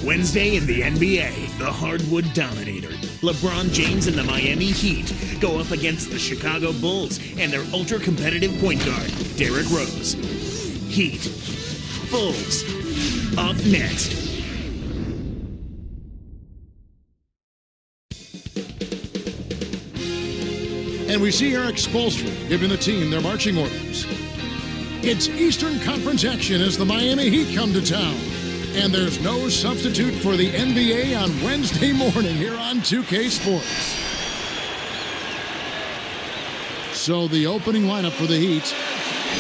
Wednesday in the NBA, the hardwood dominator, LeBron James and the Miami Heat go up against the Chicago Bulls and their ultra-competitive point guard, Derrick Rose. Heat. Bulls. Up next. And we see Eric Spoelstra giving the team their marching orders. It's Eastern Conference action as the Miami Heat come to town. And there's no substitute for the NBA on Wednesday morning here on 2K Sports. So the opening lineup for the Heat,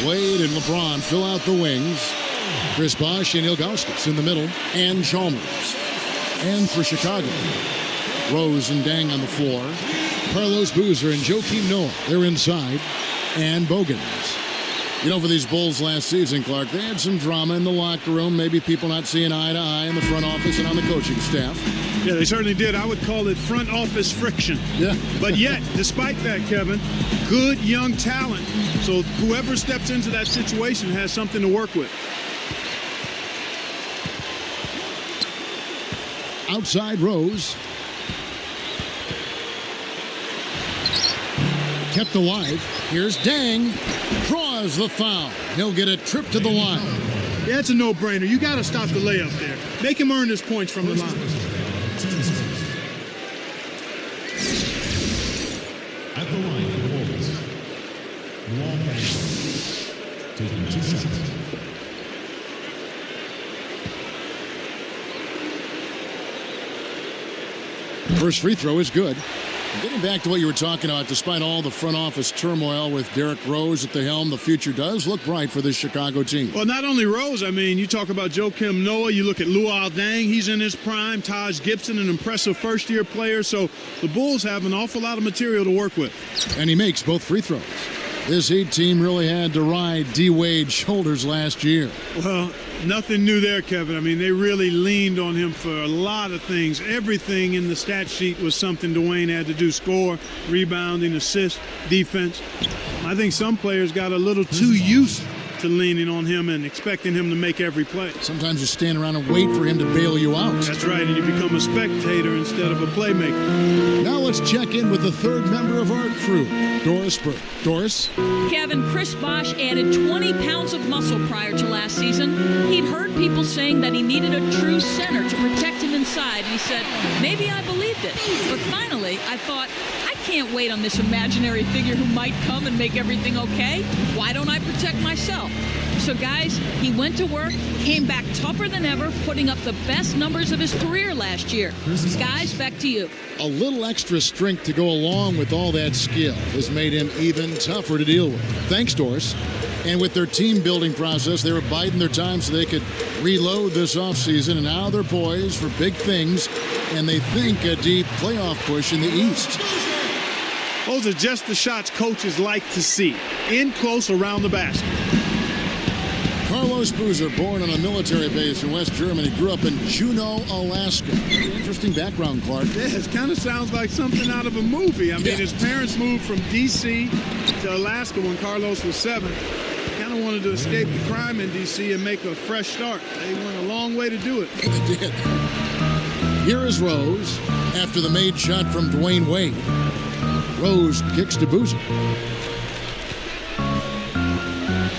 Wade and LeBron fill out the wings. Chris Bosh and Ilgauskas in the middle, and Chalmers. And for Chicago, Rose and Dang on the floor. Carlos Boozer and Joakim Noah, they're inside. And Bogans. You know, for these Bulls last season, Clark, they had some drama in the locker room. Maybe people not seeing eye to eye in the front office and on the coaching staff. Yeah, they certainly did. I would call it front office friction. Yeah. But yet, despite that, Kevin, good young talent. So whoever steps into that situation has something to work with. Outside Rose. Kept alive. Here's Dang. Draws the foul. He'll get a trip to the line. Yeah, it's a no-brainer. You got to stop the layup there. Make him earn his points from the line. At the line for the Bulls, Long taking 2 shots. First free throw is good. Getting back to what you were talking about, despite all the front office turmoil with Derrick Rose at the helm, the future does look bright for this Chicago team. Well, not only Rose, I mean, you talk about Joakim Noah, you look at Luol Deng, he's in his prime, Taj Gibson, an impressive first-year player, so the Bulls have an awful lot of material to work with. And he makes both free throws. This Heat team really had to ride D-Wade's shoulders last year. Well, nothing new there, Kevin. I mean, they really leaned on him for a lot of things. Everything in the stat sheet was something Dwayne had to do: score, rebounding, assist, defense. I think some players got a little too used to leaning on him and expecting him to make every play. Sometimes you stand around and wait for him to bail you out. That's right, and you become a spectator instead of a playmaker. Now let's check in with the third member of our crew, Doris Burke. Doris? Kevin, Chris Bosh added 20 pounds of muscle prior to last season. He'd heard people saying that he needed a true center to protect him inside, and he said, maybe I believed it. But finally, I thought, I can't wait on this imaginary figure who might come and make everything okay. Why don't I protect myself? So, guys, he went to work, came back tougher than ever, putting up the best numbers of his career last year. Guys, back to you. A little extra strength to go along with all that skill has made him even tougher to deal with. Thanks, Doris. And with their team-building process, they were biding their time so they could reload this offseason, and now they're poised for big things, and they think a deep playoff push in the East. Those are just the shots coaches like to see, in close around the basket. Carlos Boozer, born on a military base in West Germany, grew up in Juneau, Alaska. Interesting background, Clark. Yeah, it kind of sounds like something out of a movie. I mean, his parents moved from D.C. to Alaska when Carlos was 7. Kind of wanted to escape the crime in D.C. and make a fresh start. They went a long way to do it. They did. Here is Rose after the made shot from Dwayne Wade. Rose kicks to Boozer.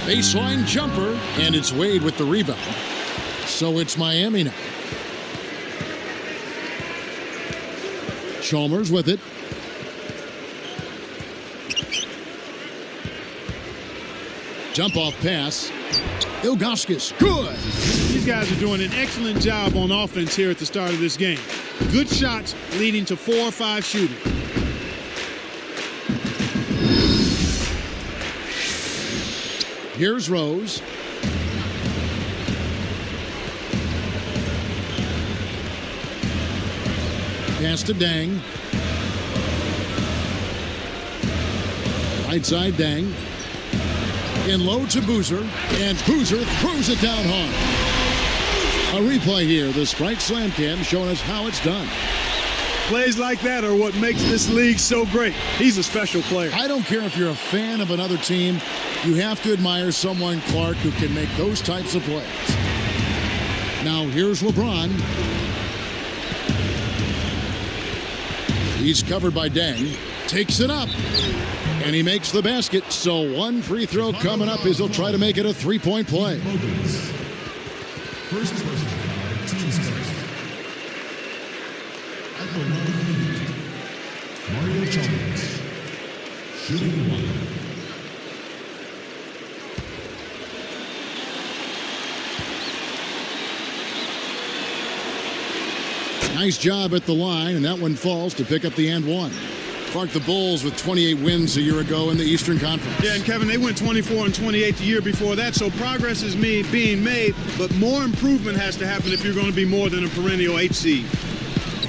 Baseline jumper, and it's Wade with the rebound. So it's Miami now. Chalmers with it. Jump off pass. Ilgauskas, good. These guys are doing an excellent job on offense here at the start of this game. Good shots leading to 4 or 5 shooting. Here's Rose. Pass to Dang. Right side Dang. In low to Boozer. And Boozer throws it down hard. A replay here. The Sprite Slam Cam showing us how it's done. Plays like that are what makes this league so great. He's a special player. I don't care if you're a fan of another team. You have to admire someone, Clark, who can make those types of plays. Now here's LeBron. He's covered by Dang. Takes it up. And he makes the basket. So one free throw coming up as he'll try to make it a three-point play. First person foul, team starts. At the line, Mario Chalmers, shooting one. Nice job at the line, and that one falls to pick up the and one. Clark, the Bulls with 28 wins a year ago in the Eastern Conference. Yeah, and Kevin, they went 24 and 28 the year before that, so progress is being made, but more improvement has to happen if you're going to be more than a perennial 8 seed.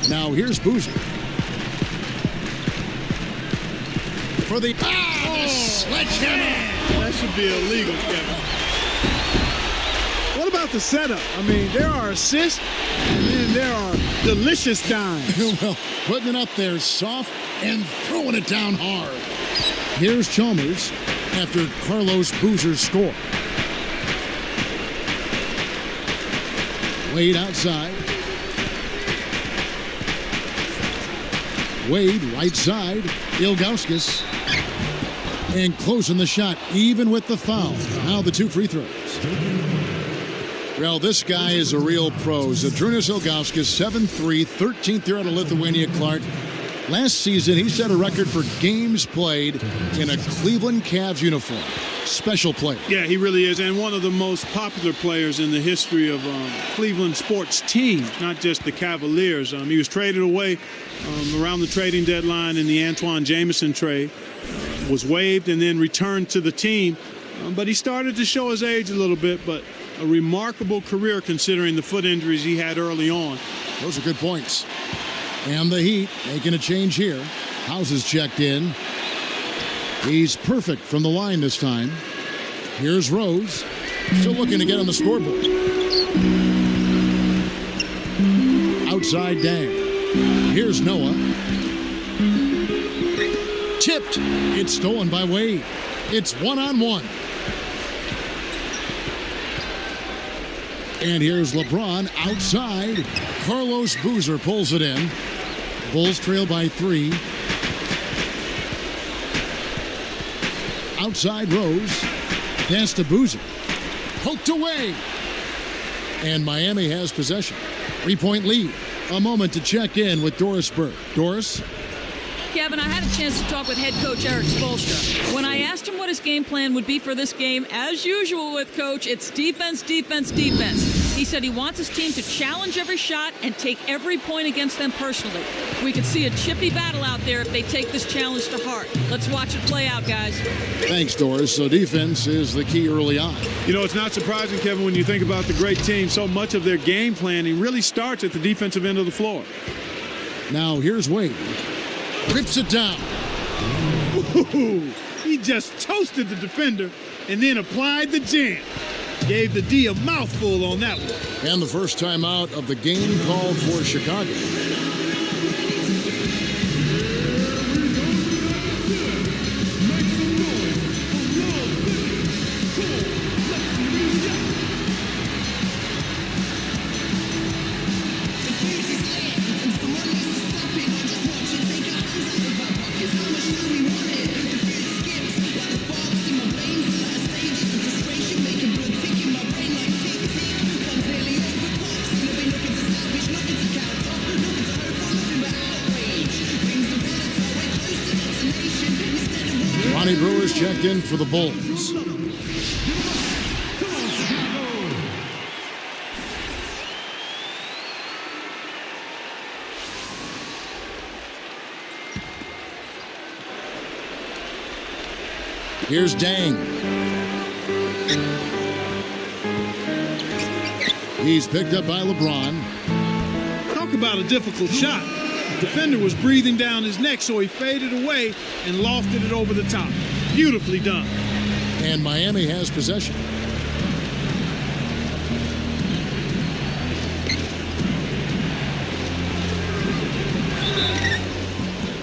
Now here's Boozer. For the sledgehammer. That should be illegal, Kevin. What about the setup? I mean, there are assists, and then there are delicious dimes. Well, putting it up there soft and throwing it down hard. Here's Chalmers after Carlos Boozer's score. Wade outside. Wade right side. Ilgauskas. And closing the shot, even with the foul. Now the two free throws. Well, this guy is a real pro. Zadrunas Ilgauskas, 7'3", 13th year out of Lithuania, Clark. Last season, he set a record for games played in a Cleveland Cavs uniform. Special player. Yeah, he really is, and one of the most popular players in the history of Cleveland sports teams, not just the Cavaliers. He was traded away around the trading deadline in the Antoine Jameson trade, was waived and then returned to the team. But he started to show his age a little bit, but a remarkable career considering the foot injuries he had early on. Those are good points. And the Heat making a change here. Houses checked in. He's perfect from the line this time. Here's Rose. Still looking to get on the scoreboard. Outside Dang. Here's Noah. Tipped. It's stolen by Wade. It's one-on-one. And here's LeBron outside. Carlos Boozer pulls it in. Bulls trail by 3. Outside Rose. Pass to Boozer. Poked away. And Miami has possession. 3-point lead. A moment to check in with Doris Burke. Doris? Kevin, I had a chance to talk with head coach Eric Spoelstra. When I asked him what his game plan would be for this game, as usual with Coach, it's defense, defense, defense. He said he wants his team to challenge every shot and take every point against them personally. We could see a chippy battle out there if they take this challenge to heart. Let's watch it play out, guys. Thanks, Doris. So defense is the key early on. You know, it's not surprising, Kevin, when you think about the great team. So much of their game planning really starts at the defensive end of the floor. Now here's Wade. Rips it down. Ooh, he just toasted the defender and then applied the jam. Gave the D a mouthful on that one. And the first time out of the game called for Chicago. Brewers checked in for the Bulls. Here's Dang. He's picked up by LeBron. Talk about a difficult shot. The defender was breathing down his neck, so he faded away and lofted it over the top. Beautifully done. And Miami has possession.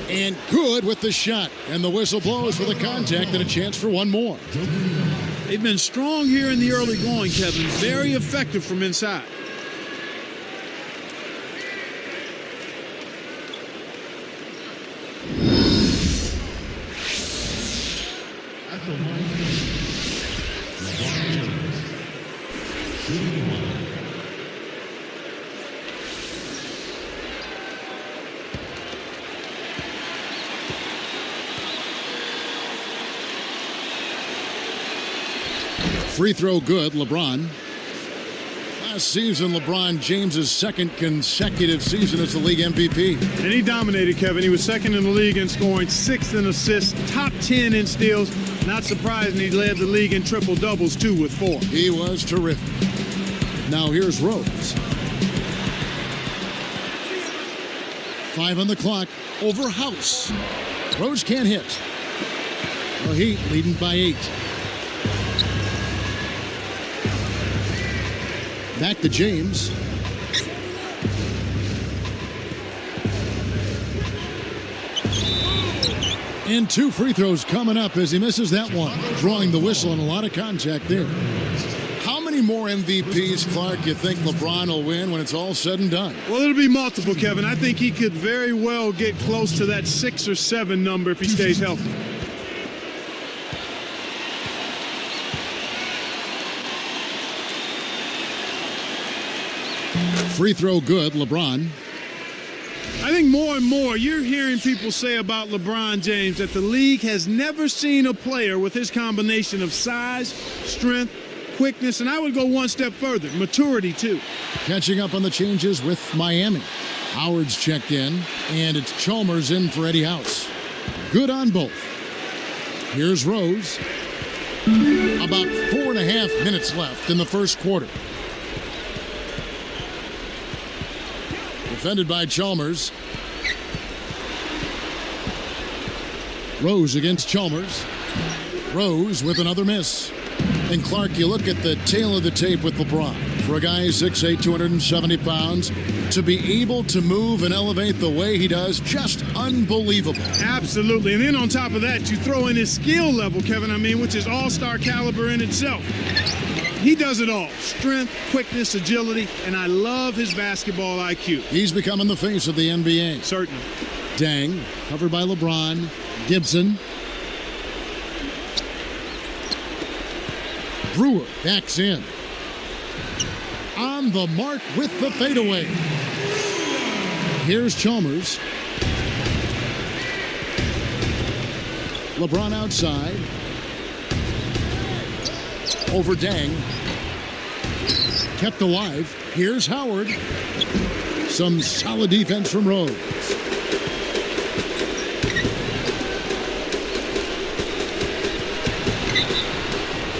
And good with the shot. And the whistle blows for the contact and a chance for one more. They've been strong here in the early going, Kevin. Very effective from inside. Free throw good, LeBron. Last season, LeBron James' second consecutive season as the league MVP. And he dominated, Kevin. He was second in the league in scoring, 6th in assists, top 10 in steals. Not surprising he led the league in triple-doubles, too, with 4. He was terrific. Now here's Rose. 5 on the clock over House. Rose can't hit. The Heat leading by 8. Back to James. And 2 free throws coming up as he misses that one. Drawing the whistle and a lot of contact there. How many more MVPs, Clark, you think LeBron will win when it's all said and done? Well, it'll be multiple, Kevin. I think he could very well get close to that 6 or 7 number if he stays healthy. Free throw good, LeBron. I think more and more you're hearing people say about LeBron James that the league has never seen a player with his combination of size, strength, quickness, and I would go one step further, maturity too. Catching up on the changes with Miami. Howard's checked in, and it's Chalmers in for Eddie House. Good on both. Here's Rose. About 4.5 minutes left in the first quarter. Defended by Chalmers. Rose against Chalmers. Rose with another miss. And Clark, you look at the tail of the tape with LeBron. For a guy 6'8", 270 pounds, to be able to move and elevate the way he does, just unbelievable. Absolutely. And then on top of that, you throw in his skill level, Kevin, which is all-star caliber in itself. He does it all. Strength, quickness, agility, and I love his basketball IQ. He's becoming the face of the NBA. Certainly. Dang, covered by LeBron. Gibson. Brewer backs in. On the mark with the fadeaway. Here's Chalmers. LeBron outside. Over Dang. Kept alive. Here's Howard. Some solid defense from Rose.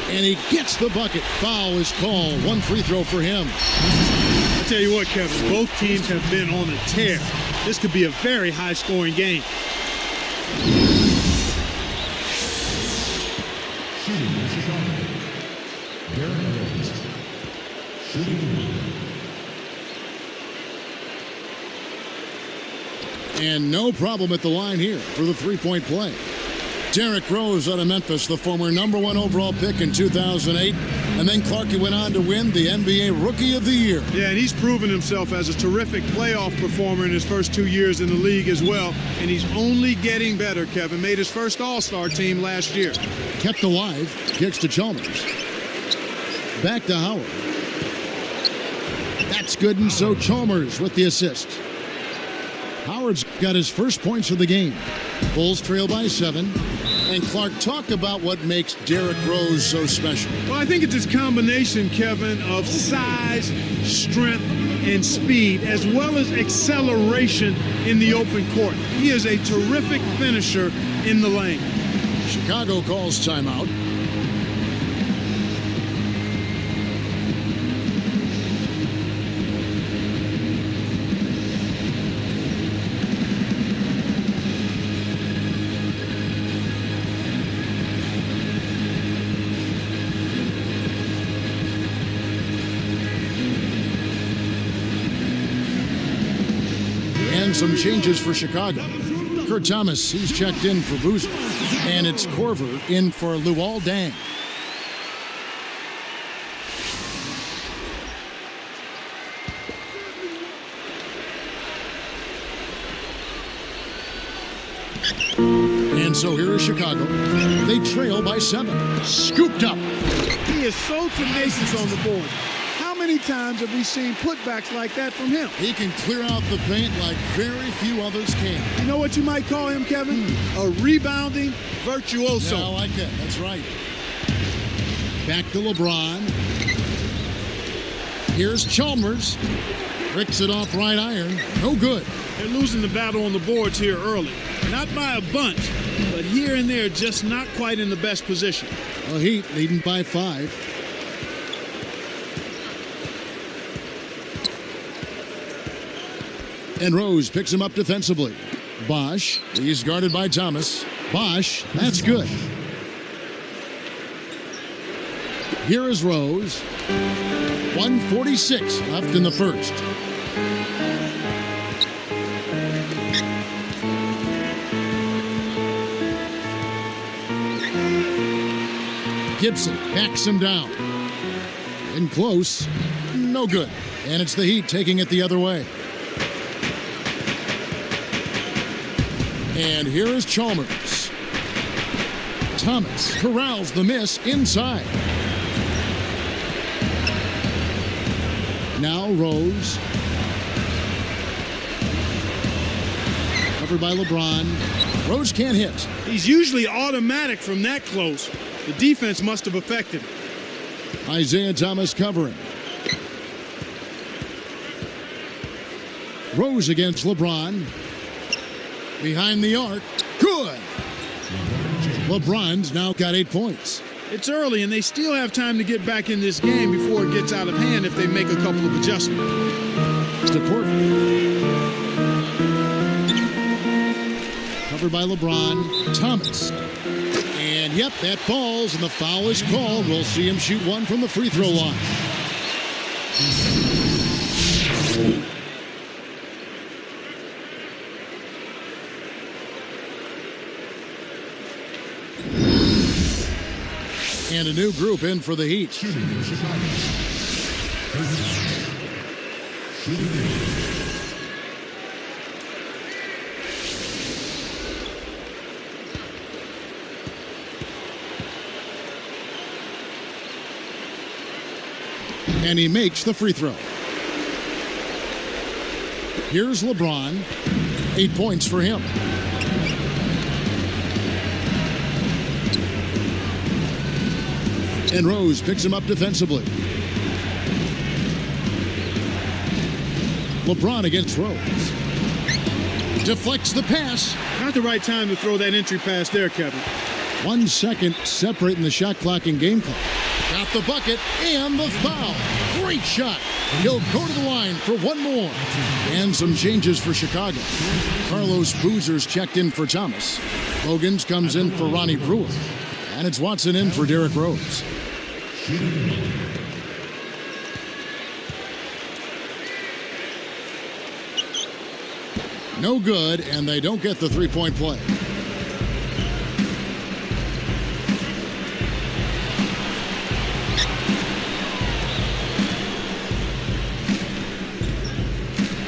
And he gets the bucket. Foul is called. 1 free throw for him. I tell you what, Kevin, both teams have been on a tear. This could be a very high-scoring game. Shooting in Chicago. Derrick Rose. Shooting 1. And no problem at the line here for the three-point play. Derrick Rose out of Memphis, the former #1 overall pick in 2008. And then Clarkie went on to win the NBA Rookie of the Year. Yeah, and he's proven himself as a terrific playoff performer in his first 2 years in the league as well. And he's only getting better, Kevin. Made his first All-Star team last year. Kept alive. Kicks to Chalmers. Back to Howard. That's good, and so Chalmers with the assist. Howard's got his first points of the game. Bulls trail by 7. And Clark, talk about what makes Derrick Rose so special. Well, I think it's his combination, Kevin, of size, strength, and speed, as well as acceleration in the open court. He is a terrific finisher in the lane. Chicago calls timeout. Some changes for Chicago. Kurt Thomas, he's checked in for Boozer. And it's Korver in for Luol Deng. And so here is Chicago. They trail by 7. Scooped up. He is so tenacious on the board. How many times have we seen putbacks like that from him? He can clear out the paint like very few others can. You know what you might call him, Kevin? A rebounding virtuoso. Yeah, I like that. That's right. Back to LeBron. Here's Chalmers. Ricks it off right iron. No good. They're losing the battle on the boards here early. Not by a bunch, but here and there, just not quite in the best position. The Heat leading by 5. And Rose picks him up defensively. Bosch, he's guarded by Thomas. Bosch, that's good. Here is Rose. 1:46 left in the first. Gibson backs him down. In close, no good. And it's the Heat taking it the other way. And here is Chalmers. Thomas corrals the miss inside. Now Rose. Covered by LeBron. Rose can't hit. He's usually automatic from that close. The defense must have affected him. Isaiah Thomas covering. Rose against LeBron. Behind the arc. Good. LeBron's now got 8 points. It's early, and they still have time to get back in this game before it gets out of hand if they make a couple of adjustments. To Courtney. Covered by LeBron. Thomas. And yep, that falls, and the foul is called. We'll see him shoot one from the free throw line. And a new group in for the Heat. And he makes the free throw. Here's LeBron. 8 points for him. And Rose picks him up defensively. LeBron against Rose. Deflects the pass. Not the right time to throw that entry pass there, Kevin. 1 second separating the shot clock and game clock. Got the bucket and the foul. Great shot. He'll go to the line for one more. And some changes for Chicago. Carlos Boozer's checked in for Thomas. Bogans comes in for Ronnie Brewer. And it's Watson in for Derrick Rose. No good, and they don't get the three-point play.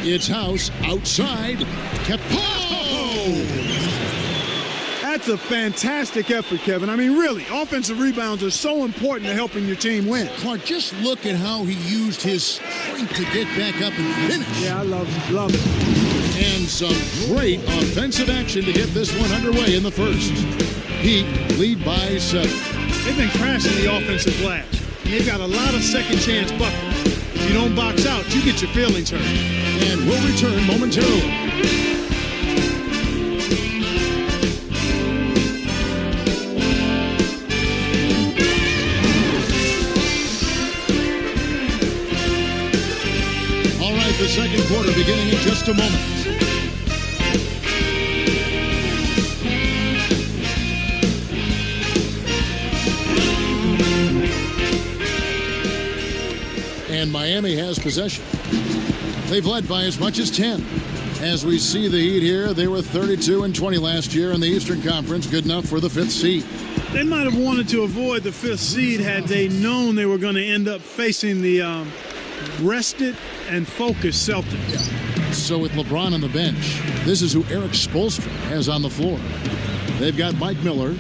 It's House outside. Kept. That's a fantastic effort, Kevin. I mean, really, offensive rebounds are so important to helping your team win. Clark, just look at how he used his strength to get back up and finish. Yeah, I love it. And some great offensive action to get this one underway in the first. Heat lead by 7. They've been crashing the offensive glass. And they've got a lot of second chance buckets. If you don't box out, you get your feelings hurt. And we'll return momentarily. The second quarter beginning in just a moment. And Miami has possession. They've led by as much as 10. As we see the Heat here, they were 32-20 last year in the Eastern Conference, good enough for the 5th seed. They might have wanted to avoid the 5th seed had they known they were going to end up facing the rested and focused Celtics. Yeah. So with LeBron on the bench, this is who Eric Spoelstra has on the floor. They've got Mike Miller.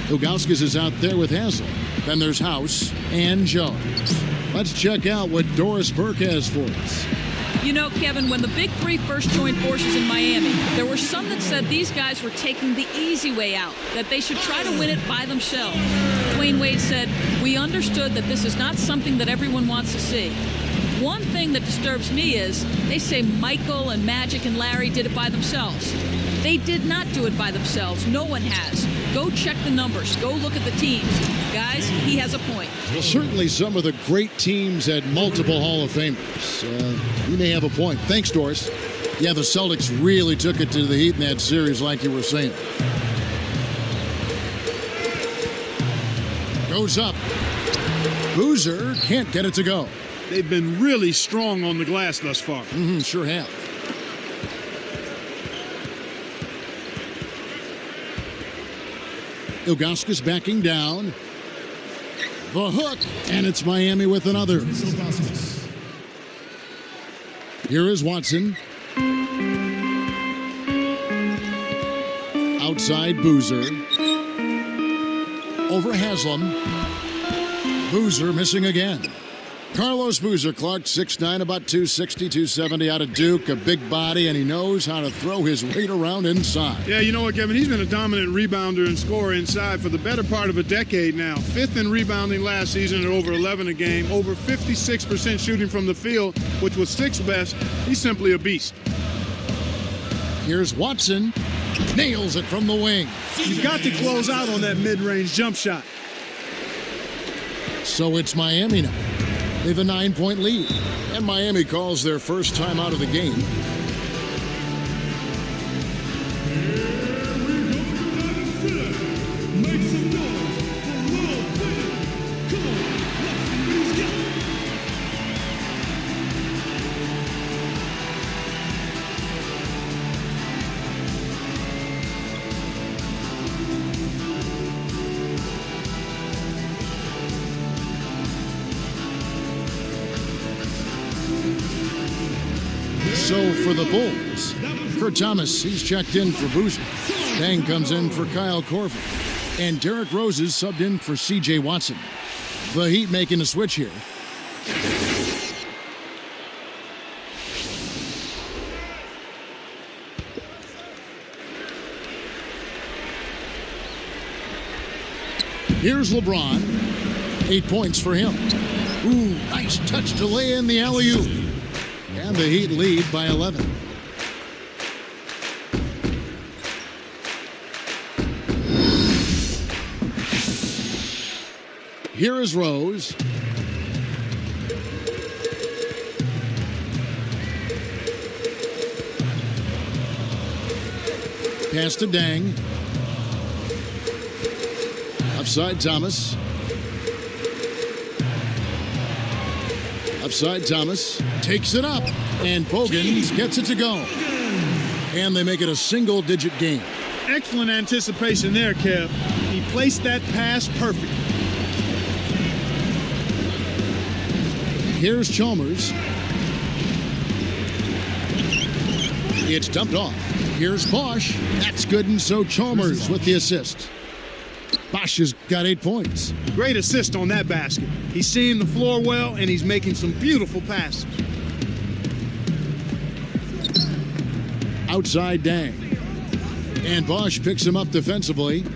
Ilgauskas is out there with Hazel. Then there's House and Jones. Let's check out what Doris Burke has for us. You know, Kevin, when the Big Three first joined forces in Miami, there were some that said these guys were taking the easy way out, that they should try to win it by themselves. Dwayne Wade said, "We understood that this is not something that everyone wants to see." One thing that disturbs me is they say Michael and Magic and Larry did it by themselves. They did not do it by themselves. No one has. Go check the numbers. Go look at the teams. Guys, he has a point. Well, certainly some of the great teams had multiple Hall of Famers. You may have a point. Thanks, Doris. Yeah, the Celtics really took it to the Heat in that series, like you were saying. Goes up. Boozer can't get it to go. They've been really strong on the glass thus far. Sure have. Ilgauskas backing down. The hook, and it's Miami with another. Here is Watson. Outside Boozer. Over Haslam. Boozer missing again. Carlos Boozer, Clark, 6'9", about 260, 270 out of Duke, a big body, and he knows how to throw his weight around inside. Yeah, you know what, Kevin? He's been a dominant rebounder and scorer inside for the better part of a decade now. 5th in rebounding last season at over 11 a game, over 56% shooting from the field, which was 6th best. He's simply a beast. Here's Watson. Nails it from the wing. You've got to close out on that mid-range jump shot. So it's Miami now. They have a 9-point lead. And Miami calls their first time out of the game. Make some noise for Will Wade. Come on, let's go. So for the Bulls, Kurt Thomas, he's checked in for Boozer. Dang comes in for Kyle Korver. And Derrick Rose is subbed in for C.J. Watson. The Heat making a switch here. Here's LeBron. 8 points for him. Ooh, nice touch to lay in the alley-oop. And the Heat lead by 11. Here is Rose. Pass to Dang. Upside Thomas. Upside Thomas takes it up, and Bogans gets it to go. And they make it a single-digit game. Excellent anticipation there, Kev. He placed that pass perfectly. Here's Chalmers. It's dumped off. Here's Bosch. That's good, and so Chalmers with the assist. Bosch has got 8 points. Great assist on that basket. He's seeing the floor well, and he's making some beautiful passes. Outside Dang. And Bosch picks him up defensively.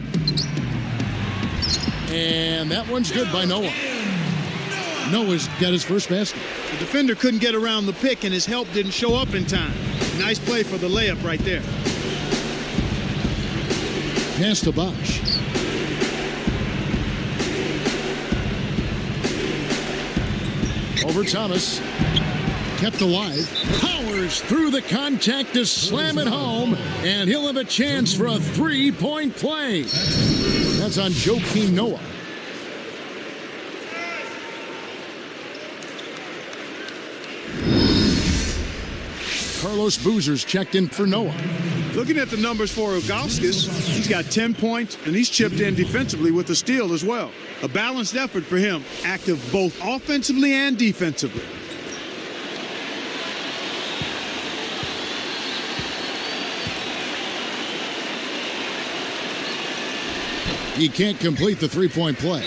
And that one's good by Noah. Noah's got his first basket. The defender couldn't get around the pick, and his help didn't show up in time. Nice play for the layup right there. Pass to Bosch. Over Thomas. Kept alive. Powers through the contact to slam it home. And he'll have a chance for a three-point play. That's on Joakim Noah. Carlos Boozer's checked in for Noah. Looking at the numbers for Ilgauskas, he's got 10 points, and he's chipped in defensively with a steal as well. A balanced effort for him, active both offensively and defensively. He can't complete the three-point play.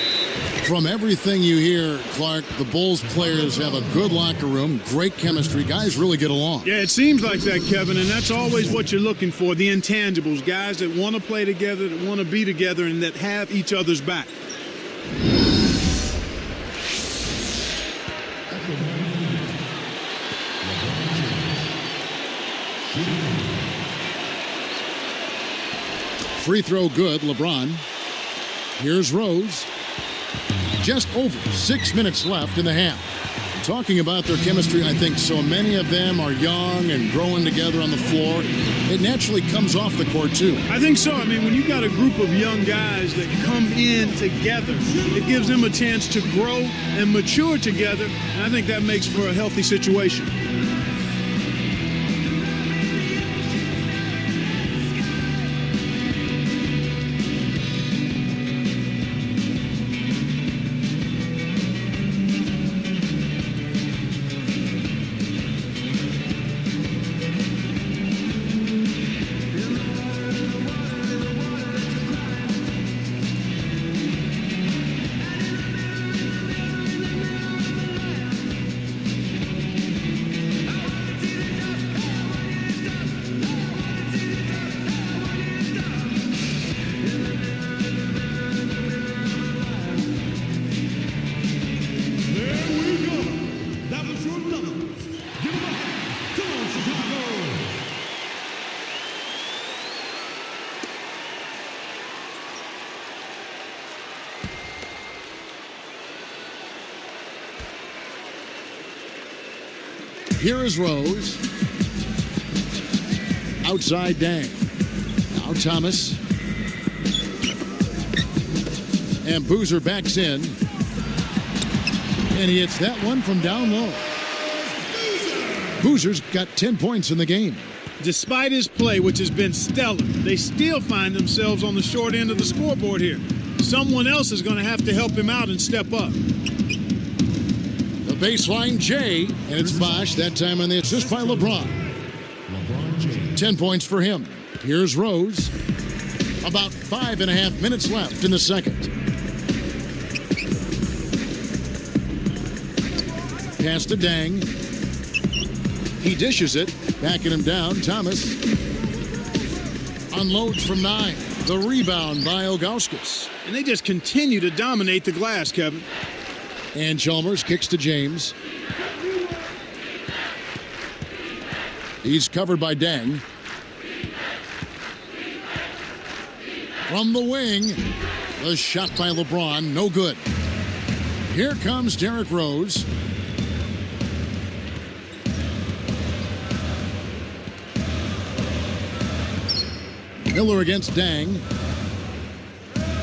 From everything you hear, Clark, the Bulls players have a good locker room, great chemistry. Guys really get along. Yeah, it seems like that, Kevin, and that's always what you're looking for, the intangibles, guys that want to play together, that want to be together, and that have each other's back. At the line of the heat, LeBron James. Shooting. Free throw good, LeBron. Here's Rose. Just over 6 minutes left in the half. Talking about their chemistry, I think so many of them are young and growing together on the floor. It naturally comes off the court, too. I think so. I mean, when you've got a group of young guys that come in together, it gives them a chance to grow and mature together, and I think that makes for a healthy situation. Here is Rose. Outside Dang. Now Thomas. And Boozer backs in. And he hits that one from down low. Boozer's got 10 points in the game. Despite his play, which has been stellar, they still find themselves on the short end of the scoreboard here. Someone else is going to have to help him out and step up. The baseline J, and it's Bosh, that time on the assist by LeBron. LeBron James. 10 points for him. Here's Rose. About 5.5 minutes left in the second. Pass to Dang. He dishes it. Backing him down. Thomas unloads from 9. The rebound by Ilgauskas. And they just continue to dominate the glass, Kevin. And Chalmers kicks to James. He's covered by Dang. From the wing, the shot by LeBron, no good. Here comes Derrick Rose. Miller against Dang.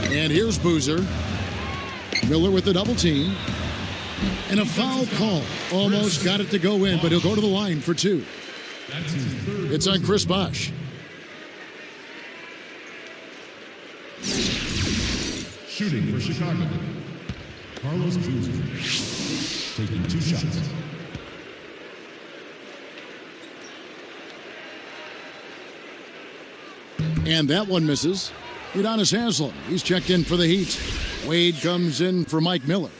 And here's Boozer. Miller with the double team. And a foul call. Almost got it to go in, but he'll go to the line for 2. That's his third. It's on Chris Bosh. Shooting for Chicago. Carlos Boozer. Taking 2 shots. And that one misses. Udonis Haslem. He's checked in for the Heat. Wade comes in for Mike Miller.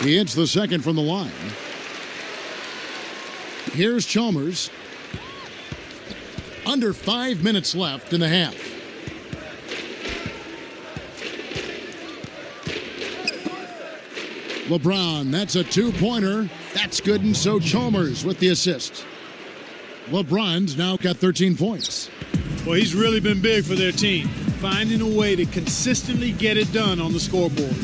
He hits the second from the line. Here's Chalmers. Under 5 minutes left in the half. LeBron, that's a 2-pointer. That's good, and so Chalmers with the assist. LeBron's now got 13 points. Well, he's really been big for their team, finding a way to consistently get it done on the scoreboard.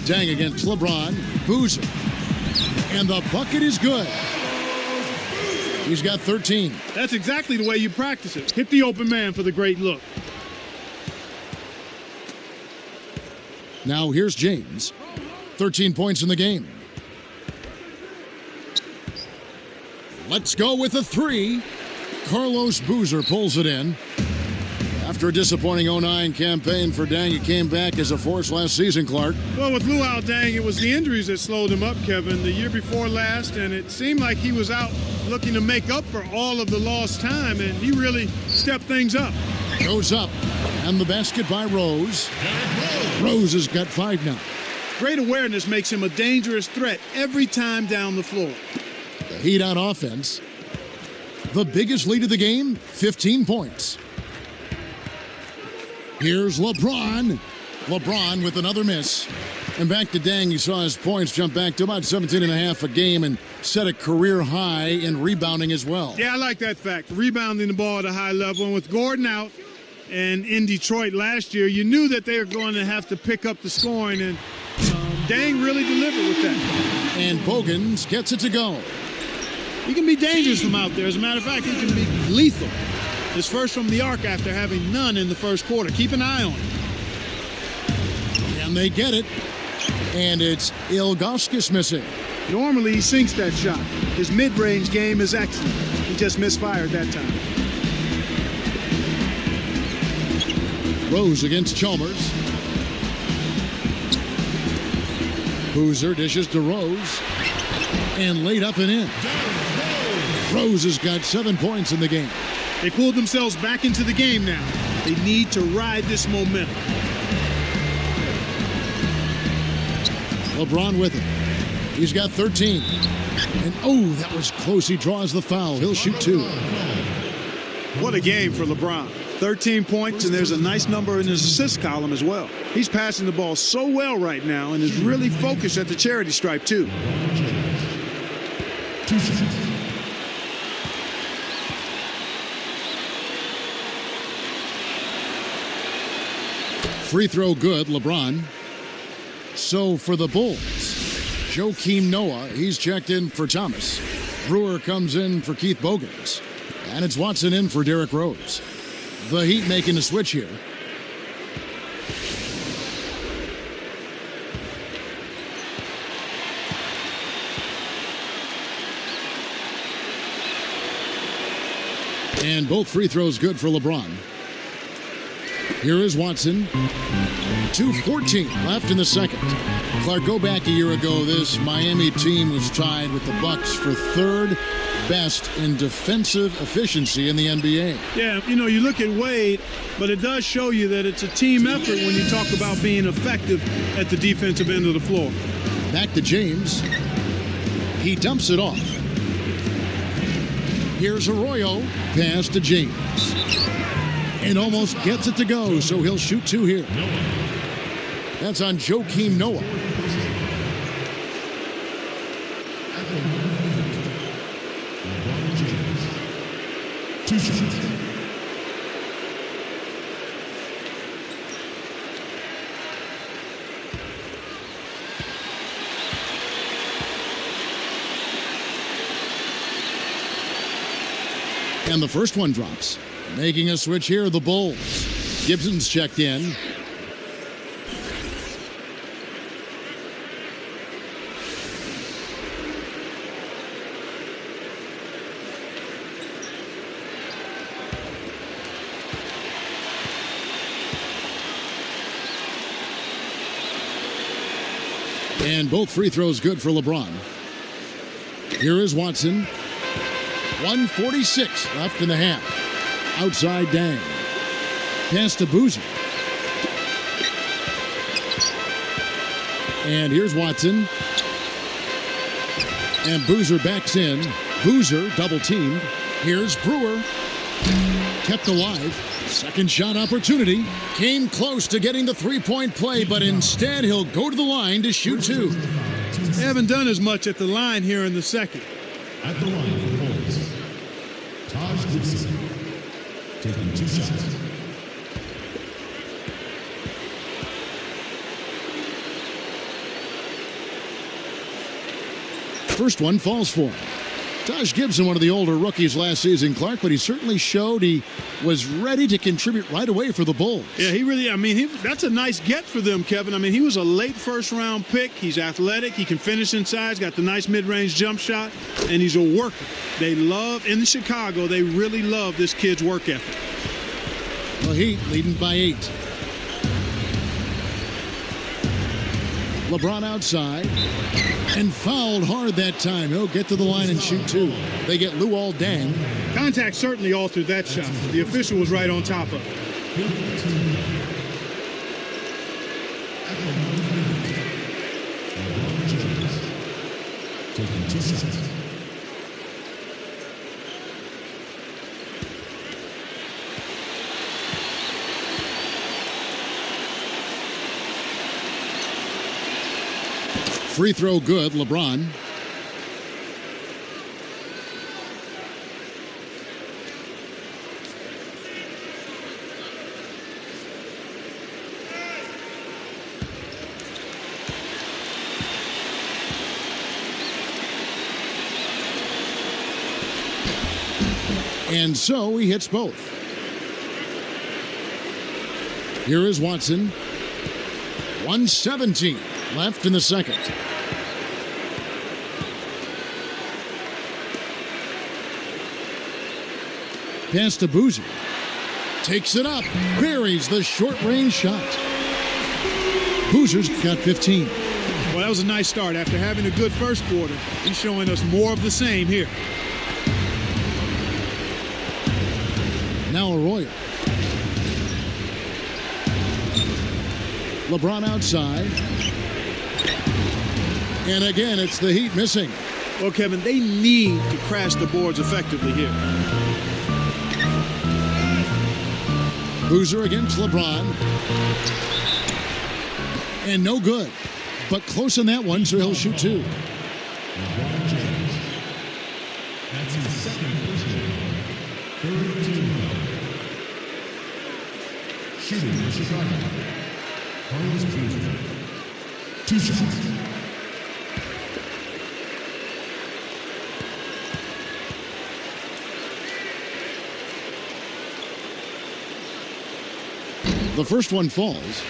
Dang against LeBron. Boozer. And the bucket is good. He's got 13. That's exactly the way you practice it. Hit the open man for the great look. Now here's James. 13 points in the game. Let's go with a 3. Carlos Boozer pulls it in. After a disappointing 09 campaign for Deng, he came back as a force last season, Clark. Well, with Luol Deng, it was the injuries that slowed him up, Kevin, the year before last, and it seemed like he was out looking to make up for all of the lost time, and he really stepped things up. Goes up, and the basket by Rose. Rose has got 5 now. Great awareness makes him a dangerous threat every time down the floor. The Heat on offense. The biggest lead of the game, 15 points. Here's LeBron. LeBron with another miss. And back to Deng, you saw his points jump back to about 17.5 a game and set a career high in rebounding as well. Yeah, I like that fact. Rebounding the ball at a high level. And with Gordon out and in Detroit last year, you knew that they were going to have to pick up the scoring, and Deng really delivered with that. And Bogans gets it to go. He can be dangerous from out there. As a matter of fact, he can be lethal. His first from the arc after having none in the first quarter. Keep an eye on him. And they get it. And it's Ilgauskas missing. Normally, he sinks that shot. His mid-range game is excellent. He just misfired that time. Rose against Chalmers. Boozer dishes to Rose. And laid up and in. Rose has got 7 points in the game. They pulled themselves back into the game now. They need to ride this momentum. LeBron with it. He's got 13. And oh, that was close. He draws the foul. He'll shoot 2. What a game for LeBron. 13 points, and there's a nice number in his assist column as well. He's passing the ball so well right now and is really focused at the charity stripe, too. Free throw good, LeBron. So for the Bulls, Joakim Noah, he's checked in for Thomas. Brewer comes in for Keith Bogans. And it's Watson in for Derrick Rose. The Heat making a switch here. And both free throws good for LeBron. Here is Watson. 2:14 left in the second. Clark, go back a year ago. This Miami team was tied with the Bucks for 3rd best in defensive efficiency in the NBA. Yeah, you know, you look at Wade, but it does show you that it's a team effort when you talk about being effective at the defensive end of the floor. Back to James. He dumps it off. Here's Arroyo. Pass to James. And almost gets it to go, so he'll shoot 2 here. That's on Joakim Noah. Two shots. And the first one drops. Making a switch here, the Bulls. Gibson's checked in. And both free throws good for LeBron. Here is Watson. 1:46 left in the half. Outside Deng. Pass to Boozer. And here's Watson. And Boozer backs in. Boozer double teamed. Here's Brewer. Kept alive. Second shot opportunity. Came close to getting the three-point play, but instead he'll go to the line to shoot 2. They haven't done as much at the line here in the second. At the line for the Bulls, Taj Gibson taking 2 shots. First one falls for him. Taj Gibson, one of the older rookies last season, Clark, but he certainly showed he was ready to contribute right away for the Bulls. Yeah, he really, that's a nice get for them, Kevin. I mean, he was a late first-round pick. He's athletic. He can finish inside. He's got the nice mid-range jump shot, and he's a worker. They love, in Chicago, they really love this kid's work ethic. The Heat leading by 8. LeBron outside and fouled hard that time. He'll get to the line and shoot 2. They get Luol Deng. Contact certainly altered that shot. The official was right on top of it. LeBron James taking 2 shots. Free throw good, LeBron. And so he hits both. Here is Watson. 1:17 left in the second. Pass to Boozer. Takes it up. Buries the short-range shot. Boozer's got 15. Well, that was a nice start. After having a good first quarter, he's showing us more of the same here. Now Arroyo. LeBron outside. And again, it's the Heat missing. Well, Kevin, they need to crash the boards effectively here. Boozer against LeBron. And no good. But close on that one, so he'll shoot 2. LeBron James. That's his second personal foul. 3rd team foul. Shooting for Chicago. Carlos Boozer. 2 shots. The first one falls.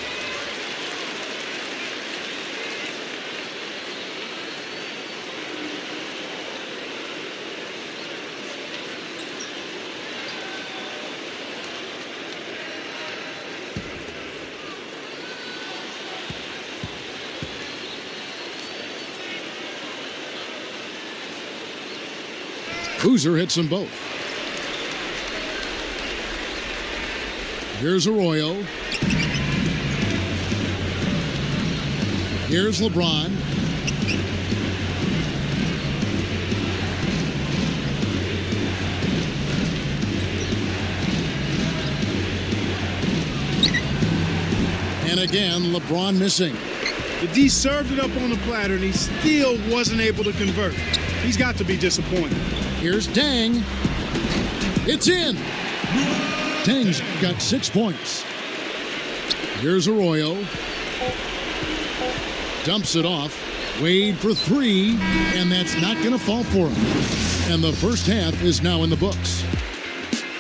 Boozer hits them both. Here's Arroyo. Here's LeBron. And again, LeBron missing. The D served it up on the platter, and he still wasn't able to convert. He's got to be disappointed. Here's Deng. It's in. Deng's got 6 points. Here's Arroyo. Dumps it off. Wade for 3, and that's not going to fall for him. And the first half is now in the books.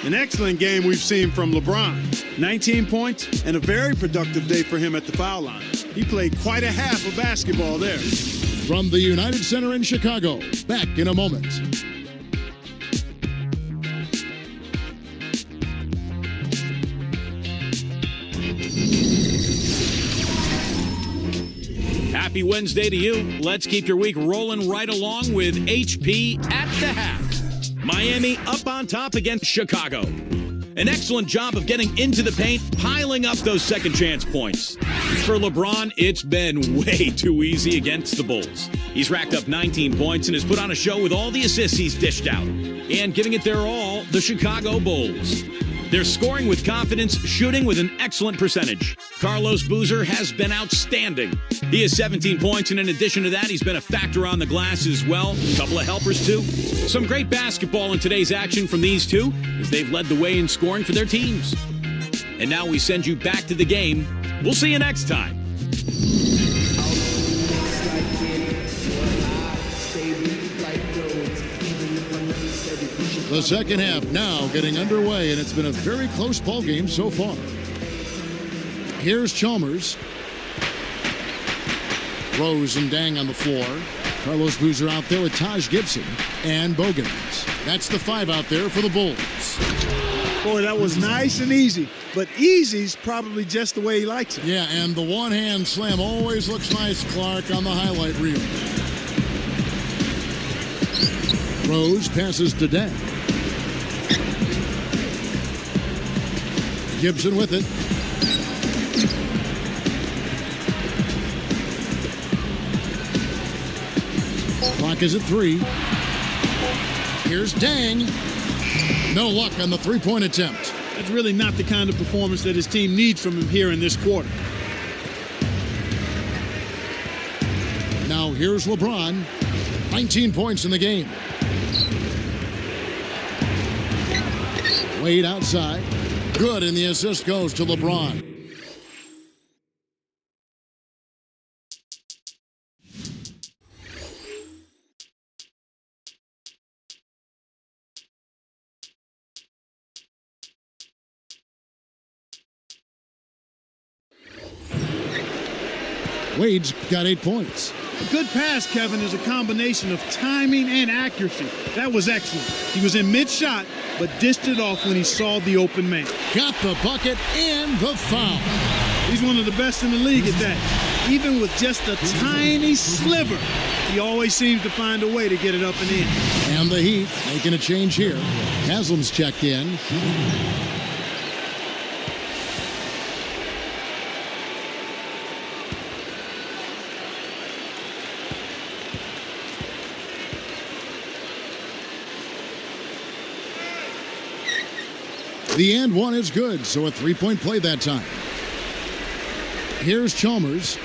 An excellent game we've seen from LeBron. 19 points and a very productive day for him at the foul line. He played quite a half of basketball there. From the United Center in Chicago, back in a moment. Happy Wednesday to you. Let's keep your week rolling right along with HP at the half. Miami up on top against Chicago. An excellent job of getting into the paint, piling up those second chance points. For LeBron, it's been way too easy against the Bulls. He's racked up 19 points and has put on a show with all the assists he's dished out. And giving it their all, the Chicago Bulls. They're scoring with confidence, shooting with an excellent percentage. Carlos Boozer has been outstanding. He has 17 points, and in addition to that, he's been a factor on the glass as well. A couple of helpers, too. Some great basketball in today's action from these two, as they've led the way in scoring for their teams. And now we send you back to the game. We'll see you next time. The second half now getting underway, and it's been a very close ball game so far. Here's Chalmers. Rose and Deng on the floor. Carlos Boozer out there with Taj Gibson and Bogans. That's the 5 out there for the Bulls. Boy, that was nice and easy. but easy's probably just the way he likes it. Yeah, and the one-hand slam always looks nice, Clark, on the highlight reel. Rose passes to Deng. Gibson with it. Clock is at 3. Here's Deng. No luck on the three-point attempt. That's really not the kind of performance that his team needs from him here in this quarter. Now here's LeBron. 19 points in the game. Wade outside. Good, and the assist goes to LeBron. Wade's got 8 points. A good pass, Kevin, is a combination of timing and accuracy. That was excellent. He was in mid-shot, but dished it off when he saw the open man. Got the bucket and the foul. He's one of the best in the league at that. Even with just a tiny sliver, he always seems to find a way to get it up and in. And the Heat making a change here. Haslam's checked in. The and one is good, so a three-point play that time. Here's Chalmers.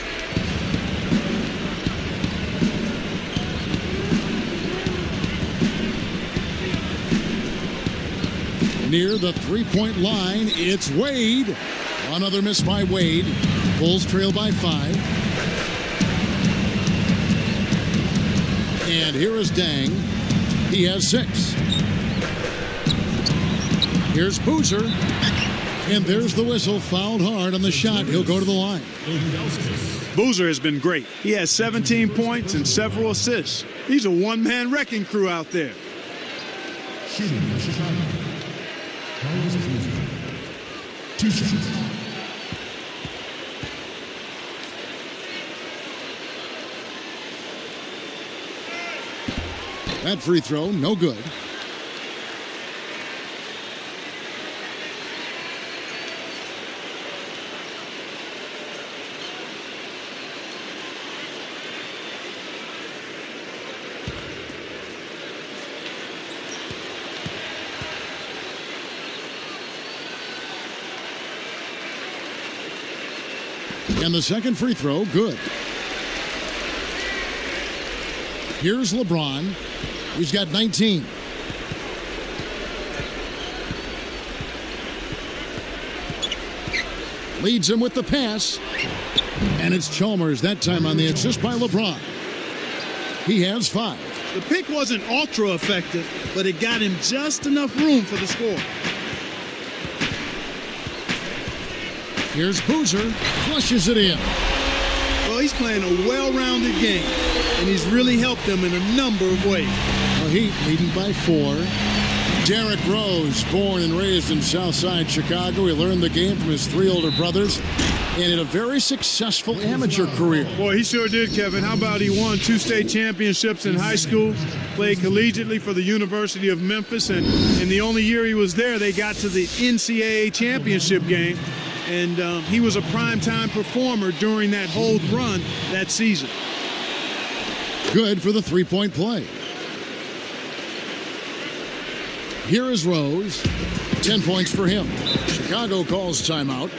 Near the three-point line, it's Wade. Another miss by Wade. Bulls trail by 5. And here is Deng. He has 6. Here's Boozer. And there's the whistle. Fouled hard on the shot. He'll go to the line. Boozer has been great. He has 17 points and several assists. He's a one-man wrecking crew out there. Shooting for Chicago. Carlos Boozer. 2 shots. That free throw, no good. And the second free throw, good. Here's LeBron. He's got 19. Leads him with the pass. And it's Chalmers that time on the assist by LeBron. He has 5. The pick wasn't ultra effective, but it got him just enough room for the score. Here's Boozer, flushes it in. Well, he's playing a well-rounded game, and he's really helped them in a number of ways. The Heat leading by 4. Derrick Rose, born and raised in Southside Chicago. He learned the game from his 3 older brothers and had a very successful amateur career. Boy, he sure did, Kevin. How about he won 2 state championships in high school, played collegiately for the University of Memphis, and in the only year he was there, they got to the NCAA championship game. And he was a primetime performer during that whole run that season. Good for the three-point play. Here is Rose. 10 points for him. Chicago calls timeout.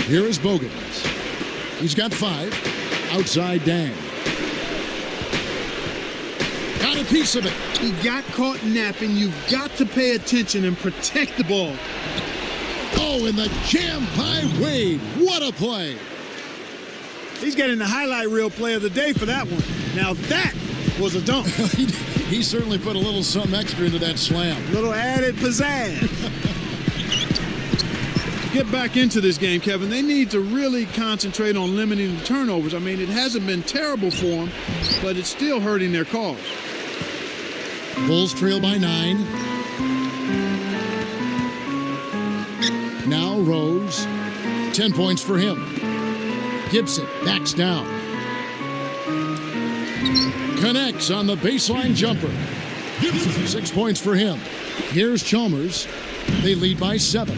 Here is Bogans. He's got 5. Outside Dang. Got a piece of it. He got caught napping. You've got to pay attention and protect the ball. Oh, and the jam by Wade. What a play. He's getting the highlight reel play of the day for that one. Now that was a dunk. He certainly put a little something extra into that slam. Little added pizzazz. Get back into this game, Kevin. They need to really concentrate on limiting the turnovers. I mean, it hasn't been terrible for them, but it's still hurting their cause. Bulls trail by 9. Now Rose. 10 points for him. Gibson backs down. Connects on the baseline jumper. 6 points for him. Here's Chalmers. They lead by 7.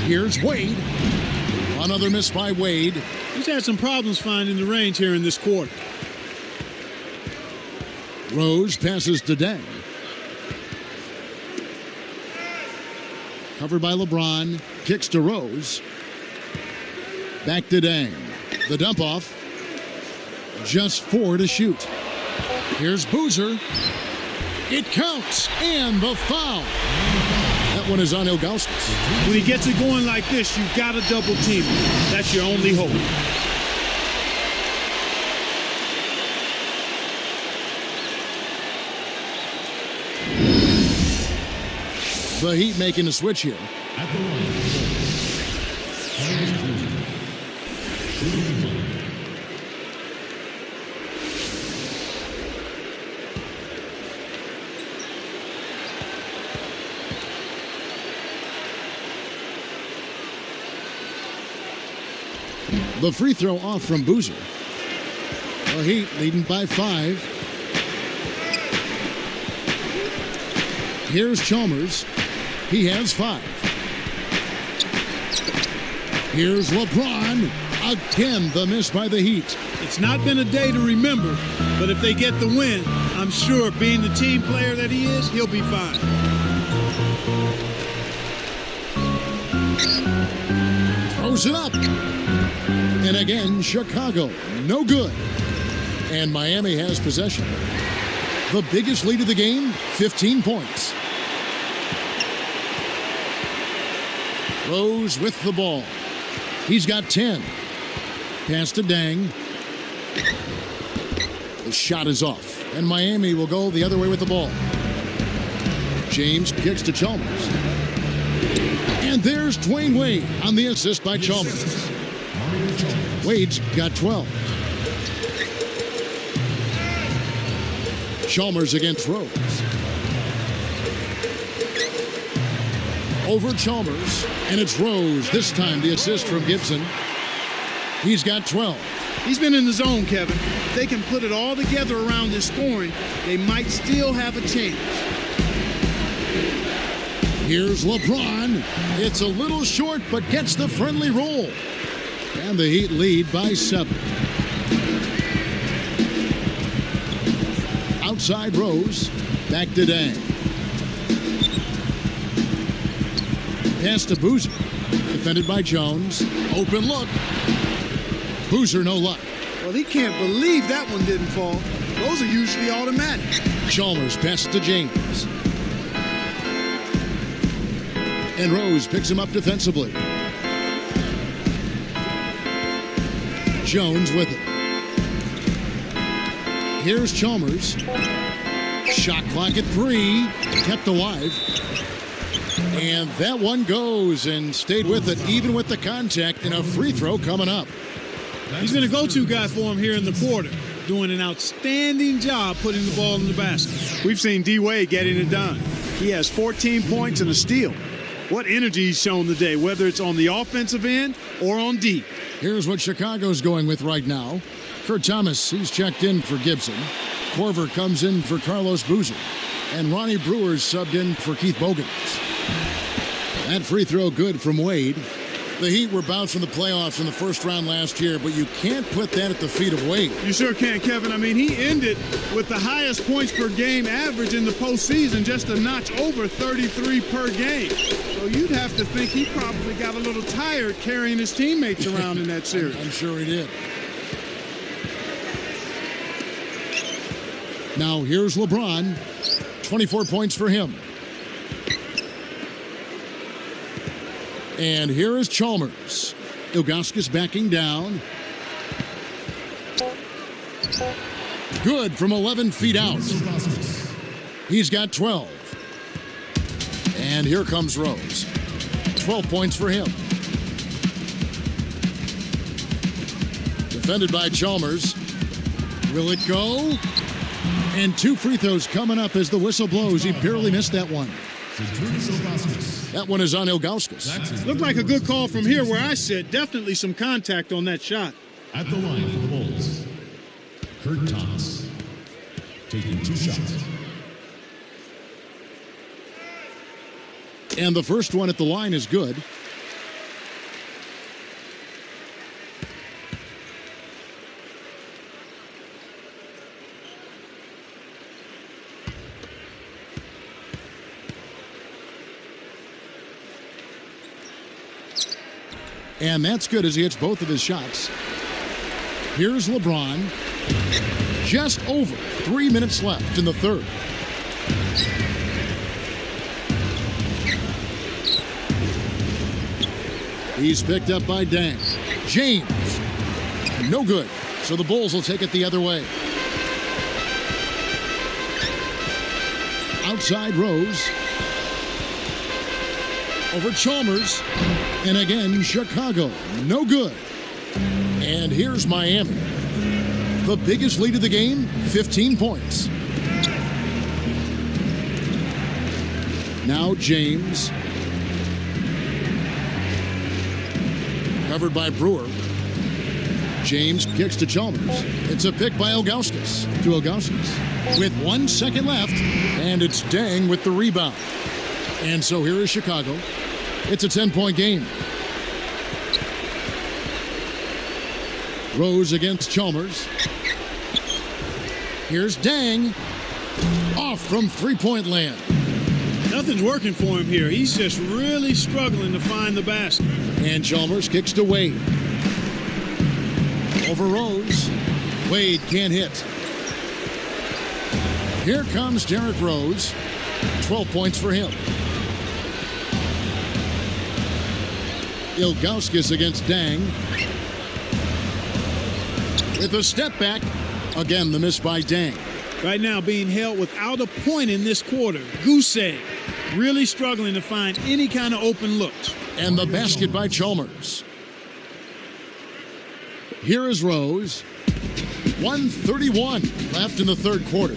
Here's Wade. Another miss by Wade. He's had some problems finding the range here in this quarter. Rose passes to Dang. Covered by LeBron. Kicks to Rose. Back to Dang. The dump off. Just 4 to shoot. Here's Boozer. It counts. And the foul. That one is on Ilgauskas. When he gets it going like this, you've got to double team him. That's your only hope. The Heat making a switch here. At the line, the free throw off from Boozer. The Heat leading by 5. Here's Chalmers. He has 5. Here's LeBron. Again, the miss by the Heat. It's not been a day to remember, but if they get the win, I'm sure being the team player that he is, he'll be fine. Throws it up. And again, Chicago, no good. And Miami has possession. The biggest lead of the game, 15 points. Rose with the ball. He's got 10. Pass to Dang. The shot is off. And Miami will go the other way with the ball. James kicks to Chalmers. And there's Dwayne Wade on the assist by Chalmers. Wade's got 12. Chalmers against Rose. Over Chalmers, and it's Rose. This time the assist from Gibson. He's got 12. He's been in the zone, Kevin. If they can put it all together around his scoring, they might still have a chance. Here's LeBron. It's a little short, but gets the friendly roll. And the Heat lead by 7. Outside Rose. Back to Dang. Pass to Boozer. Defended by Jones. Open look. Boozer no luck. Well, he can't believe that one didn't fall. Those are usually automatic. Chalmers pass to James. And Rose picks him up defensively. Jones with it. Here's Chalmers. Shot clock at 3. Kept alive. And that one goes and stayed with it, even with the contact, and a free throw coming up. He's been a go-to guy for him here in the quarter, doing an outstanding job putting the ball in the basket. We've seen D-Wade getting it done. He has 14 points and a steal. What energy he's shown today, whether it's on the offensive end or on D. Here's what Chicago's going with right now. Kurt Thomas, he's checked in for Gibson. Korver comes in for Carlos Boozer. And Ronnie Brewer's subbed in for Keith Bogans. That free throw good from Wade. The Heat were bounced from the playoffs in the first round last year, but you can't put that at the feet of Wade. You sure can, Kevin. I mean, he ended with the highest points per game average in the postseason, just a notch over 33 per game. So you'd have to think he probably got a little tired carrying his teammates around in that series. I'm sure he did. Now here's LeBron. 24 points for him. And here is Chalmers. Ilgauskas backing down. Good from 11 feet out. He's got 12. And here comes Rose. 12 points for him. Defended by Chalmers. Will it go? And 2 free throws coming up as the whistle blows. He barely missed that one. That one is on Ilgauskas. Looked like a good call from here where I sit. Definitely some contact on that shot. At the line for the Bulls, Kurt Thomas, taking 2 shots. And the first one at the line is good. And that's good as he hits both of his shots. Here's LeBron. Just over 3 minutes left in the third. He's picked up by Dang. James. No good. So the Bulls will take it the other way. Outside Rose. Over Chalmers. And again, Chicago. No good. And here's Miami. The biggest lead of the game, 15 points. Now James. Covered by Brewer. James kicks to Chalmers. It's a pick by Ilgauskas to Ilgauskas. With 1 second left, and it's Dang with the rebound. And so here is Chicago. It's a 10-point game. Rose against Chalmers. Here's Dang. Off from three-point land. Nothing's working for him here. He's just really struggling to find the basket. And Chalmers kicks to Wade. Over Rose. Wade can't hit. Here comes Derrick Rose. 12 points for him. Ilgauskas against Dang. With a step back. Again, the miss by Dang. Right now being held without a point in this quarter. Goose egg. Really struggling to find any kind of open looks. And the basket by Chalmers. Here is Rose. 1:31 left in the third quarter.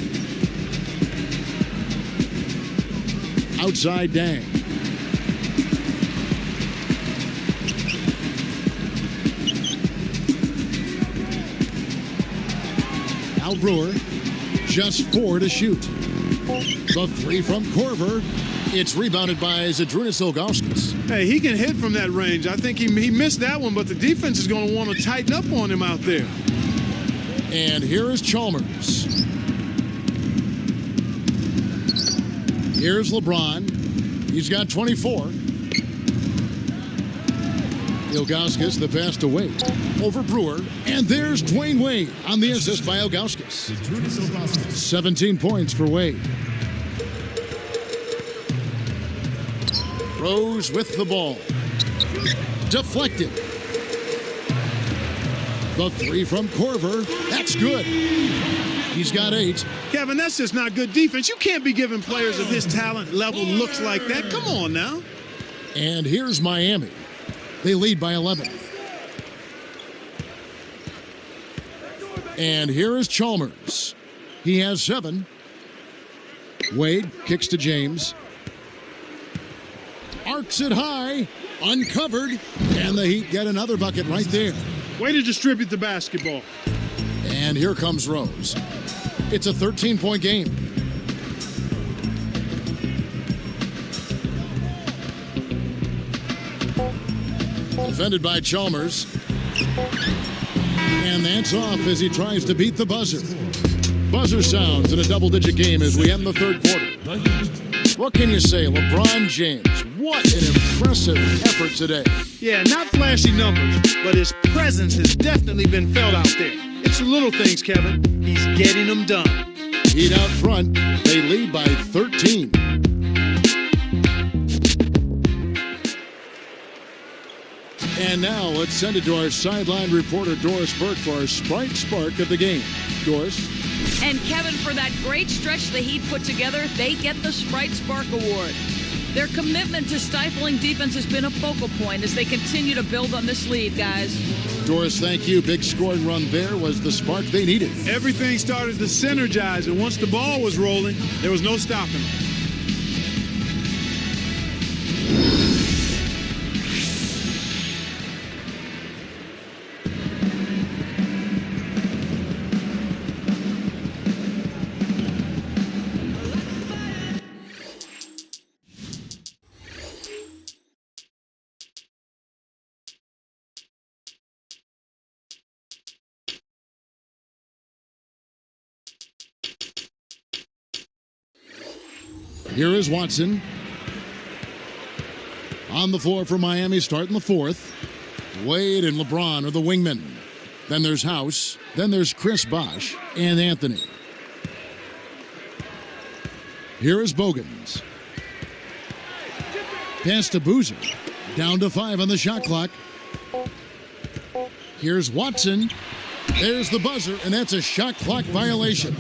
Outside Dang. Al Brewer, just 4 to shoot. The 3 from Korver. It's rebounded by Zydrunas Ilgauskas. Hey, he can hit from that range. I think he missed that one, but the defense is going to want to tighten up on him out there. And here is Chalmers. Here's LeBron. He's got 24. Ilgauskas, the pass to Wade. Over Brewer. And there's Dwayne Wade on the assist by Ilgauskas. 17 points for Wade. Rose with the ball. Deflected. The 3 from Korver. That's good. He's got 8. Kevin, that's just not good defense. You can't be giving players of his talent level looks like that. Come on now. And here's Miami. They lead by 11. And here is Chalmers. He has 7. Wade kicks to James. Arcs it high. Uncovered. And the Heat get another bucket right there. Way to distribute the basketball. And here comes Rose. It's a 13-point game. Defended by Chalmers. And that's off as he tries to beat the buzzer. Buzzer sounds in a double-digit game as we end the third quarter. What can you say, LeBron James? What an impressive effort today. Yeah, not flashy numbers, but his presence has definitely been felt out there. It's the little things, Kevin. He's getting them done. Heat out front. They lead by 13. And now let's send it to our sideline reporter, Doris Burke, for our Sprite Spark of the game. Doris? And Kevin, for that great stretch the Heat put together, they get the Sprite Spark Award. Their commitment to stifling defense has been a focal point as they continue to build on this lead, guys. Doris, thank you. Big scoring run there was the spark they needed. Everything started to synergize, and once the ball was rolling, there was no stopping them. Here is Watson. On the floor for Miami, starting the fourth. Wade and LeBron are the wingmen. Then there's House. Then there's Chris Bosh and Anthony. Here is Bogans. Pass to Boozer. Down to 5 on the shot clock. Here's Watson. There's the buzzer, and that's a shot clock violation.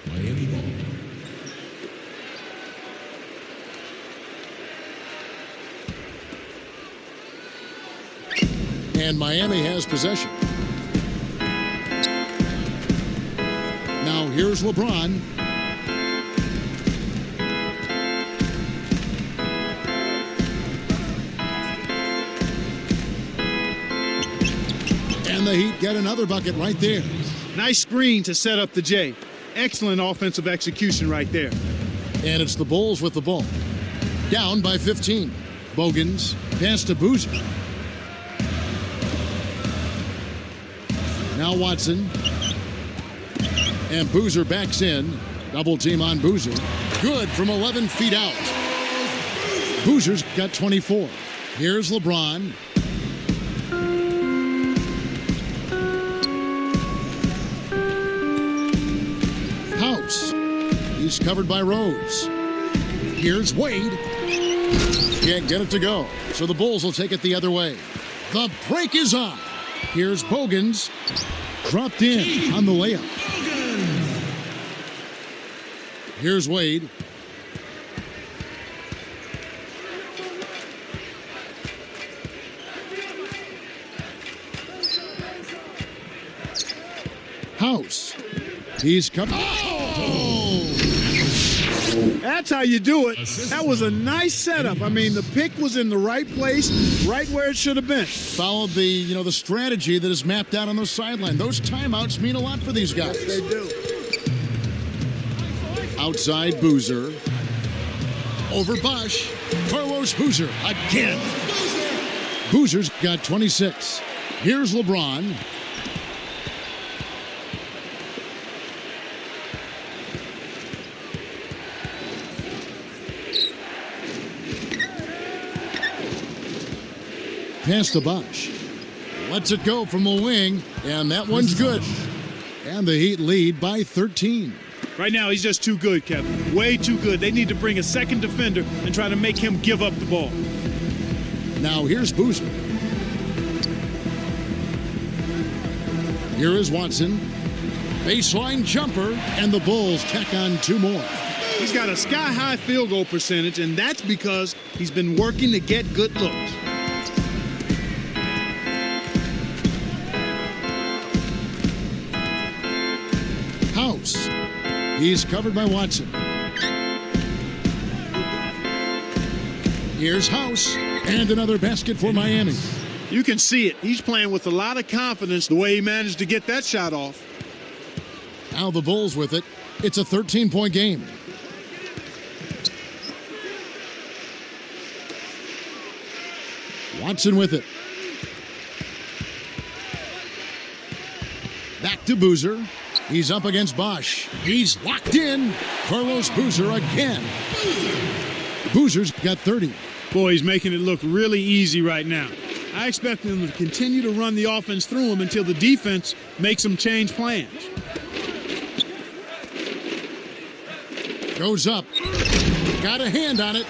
Miami ball. And Miami has possession. Now here's LeBron. And the Heat get another bucket right there. Nice screen to set up the J. Excellent offensive execution right there. And it's the Bulls with the ball. Down by 15. Bogans, pass to Boozer. Now Watson. And Boozer backs in. Double team on Boozer. Good from 11 feet out. Boozer's got 24. Here's LeBron. House. He's covered by Rose. Here's Wade. Can't get it to go. So the Bulls will take it the other way. The break is on. Here's Bogans. Dropped in on the layup. Here's Wade. House. He's coming. That's how you do it. That was a nice setup. I mean, the pick was in the right place, right where it should have been. Followed the strategy that is mapped out on the sideline. Those timeouts mean a lot for these guys. They do. Outside Boozer. Over Bosh. Carlos Boozer again. Boozer's got 26. Here's LeBron. Pass to Bosh. Lets it go from the wing, and that one's good. And the Heat lead by 13. Right now, he's just too good, Kevin. Way too good. They need to bring a second defender and try to make him give up the ball. Now here's Boozer. Here is Watson. Baseline jumper, and the Bulls tack on 2 more. He's got a sky-high field goal percentage, and that's because he's been working to get good looks. House. He's covered by Watson. Here's House. And another basket for Miami. You can see it. He's playing with a lot of confidence the way he managed to get that shot off. Now the Bulls with it. It's a 13-point game. Watson with it. Back to Boozer. He's up against Bosch. He's locked in. Carlos Boozer again. Boozer's got 30. Boy, he's making it look really easy right now. I expect them to continue to run the offense through him until the defense makes them change plans. Goes up. Got a hand on it.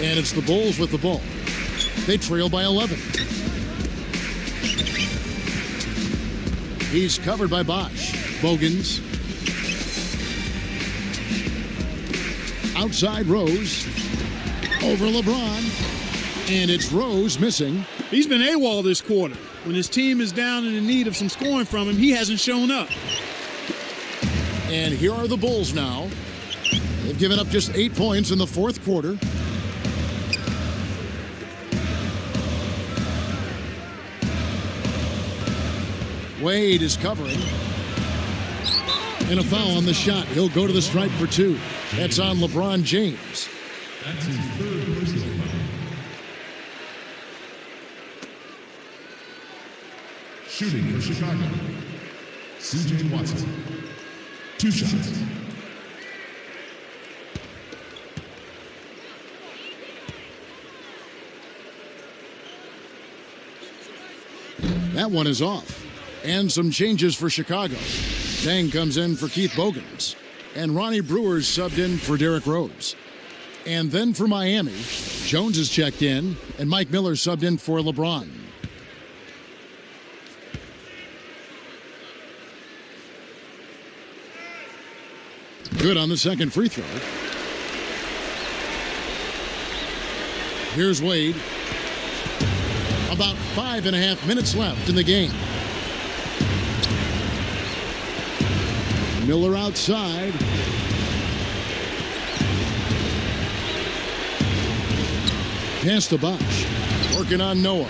And it's the Bulls with the ball. They trail by 11. He's covered by Bosch. Bogans. Outside Rose. Over LeBron. And it's Rose missing. He's been AWOL this quarter. When his team is down and in need of some scoring from him, he hasn't shown up. And here are the Bulls now. They've given up just 8 points in the fourth quarter. Wade is covering. And a foul on the shot. He'll go to the stripe for 2. That's on LeBron James. That's his third personal foul. Shooting for Chicago, C.J. Watson. 2 shots. That one is off. And some changes for Chicago. Dang comes in for Keith Bogans. And Ronnie Brewer's subbed in for Derrick Rose. And then for Miami, Jones is checked in, and Mike Miller subbed in for LeBron. Good on the second free throw. Here's Wade. About 5.5 minutes left in the game. Miller outside. Pass to Bosch. Working on Noah.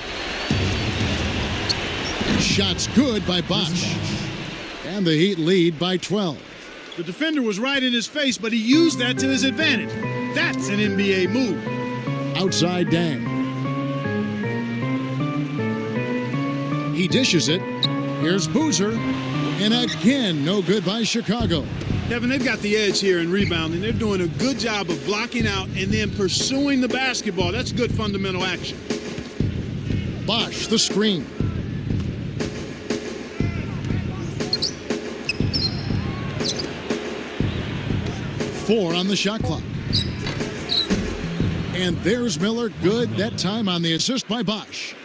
Shots good by Bosch. And the Heat lead by 12. The defender was right in his face, but he used that to his advantage. That's an NBA move. Outside Dang. He dishes it. Here's Boozer. And again, no good by Chicago. Kevin, they've got the edge here in rebounding. They're doing a good job of blocking out and then pursuing the basketball. That's good fundamental action. Bosch, the screen. Four on the shot clock. And there's Miller. Good that time on the assist by Bosch.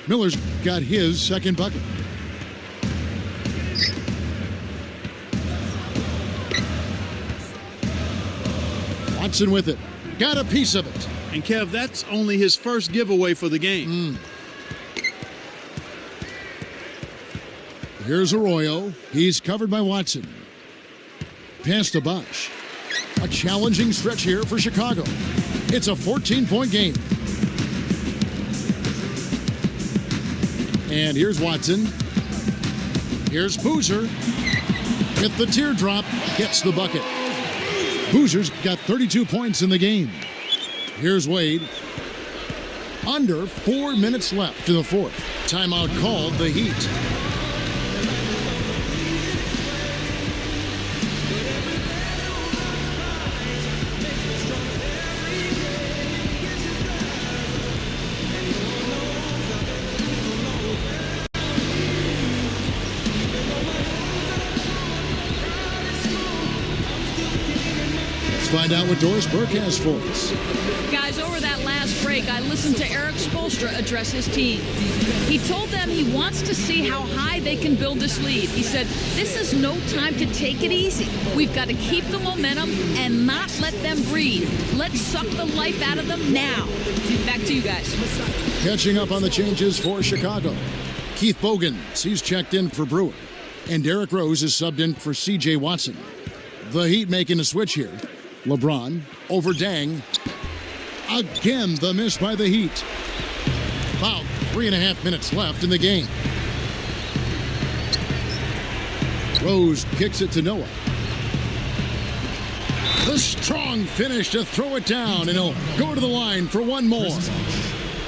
Miller's got his second bucket. Watson with it. Got a piece of it. And Kev, that's only his first giveaway for the game. Here's Arroyo. He's covered by Watson. Pass to Bosch. A challenging stretch here for Chicago. It's a 14-point game. And here's Watson. Here's Boozer. Hit the teardrop. Gets the bucket. Boozer's got 32 points in the game. Here's Wade. Under 4 minutes left in the fourth. Timeout called the Heat. Find out what Doris Burke has for us. Guys, over that last break, I listened to Eric Spoelstra address his team. He told them he wants to see how high they can build this lead. He said, this is no time to take it easy. We've got to keep the momentum and not let them breathe. Let's suck the life out of them now. Back to you guys. Catching up on the changes for Chicago. Keith Bogans, he's checked in for Brewer. And Derrick Rose is subbed in for C.J. Watson. The Heat making a switch here. LeBron over Dang. Again, the miss by the Heat. About 3.5 minutes left in the game. Rose kicks it to Noah. The strong finish to throw it down, and he'll go to the line for one more.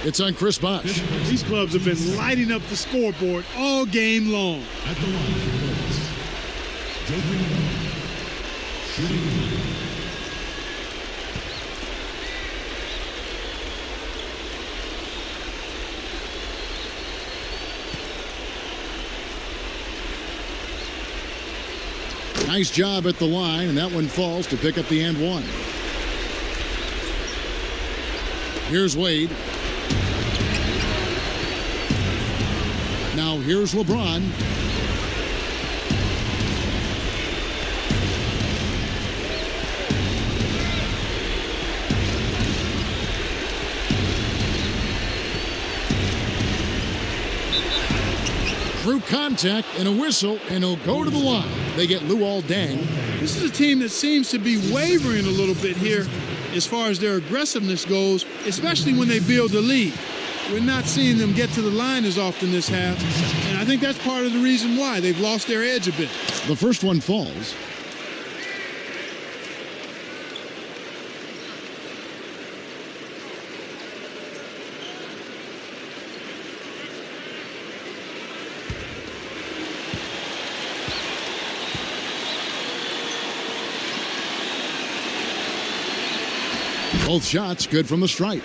It's on Chris Bosh. These clubs have been lighting up the scoreboard all game long. At the line for the Bulls, shooting. Nice job at the line, and that one falls to pick up the and one. Here's Wade. Now here's LeBron. Through contact and a whistle, and he'll go to the line. They get Luol Deng. This is a team that seems to be wavering a little bit here as far as their aggressiveness goes, especially when they build a lead. We're not seeing them get to the line as often this half, and I think that's part of the reason why they've lost their edge a bit. The first one falls. Both shots good from the stripe.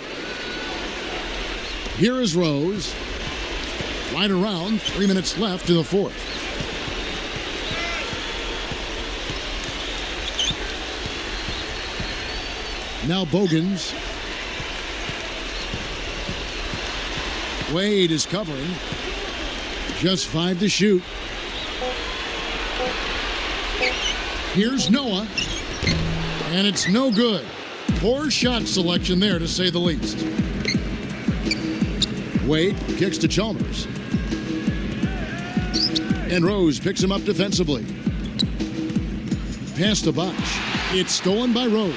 Here is Rose. Right around, 3 minutes left in the fourth. Now Bogans. Wade is covering. Just 5 to shoot. Here's Noah. And it's no good. Poor shot selection there, to say the least. Wade kicks to Chalmers. And Rose picks him up defensively. Pass to Bosh. It's stolen by Rose.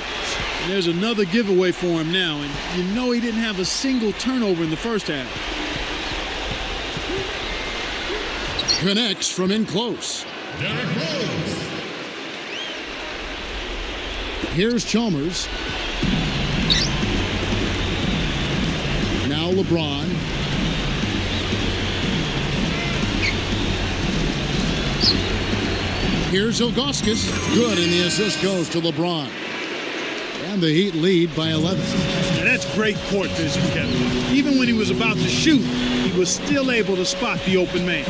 And there's another giveaway for him now, and you know he didn't have a single turnover in the first half. Connects from in close. Derrick Rose. Here's Chalmers. Now LeBron. Here's Ilgauskas. Good, and the assist goes to LeBron. And the Heat lead by 11. Now that's great court vision, Kevin. Even when he was about to shoot, he was still able to spot the open man.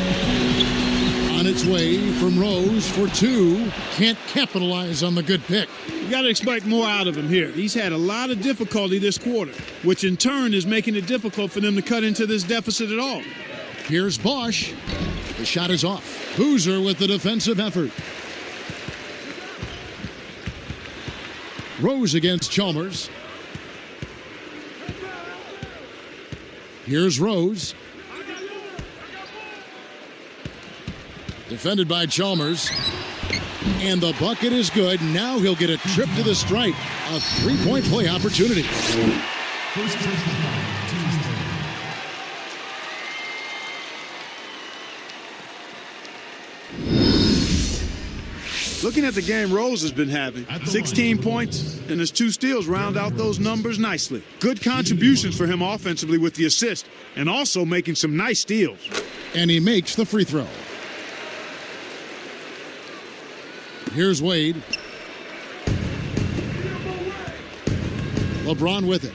On its way from Rose for 2. Can't capitalize on the good pick. You got to expect more out of him here. He's had a lot of difficulty this quarter, which in turn is making it difficult for them to cut into this deficit at all. Here's Bosh. The shot is off. Boozer with the defensive effort. Rose against Chalmers. Here's Rose. Defended by Chalmers. And the bucket is good. Now he'll get a trip to the stripe. A three-point play opportunity. First personal foul, Tuesday. Looking at the game Rose has been having, 16 points and his 2 steals round out those numbers nicely. Good contributions for him offensively with the assist and also making some nice steals. And he makes the free throw. Here's Wade. LeBron with it.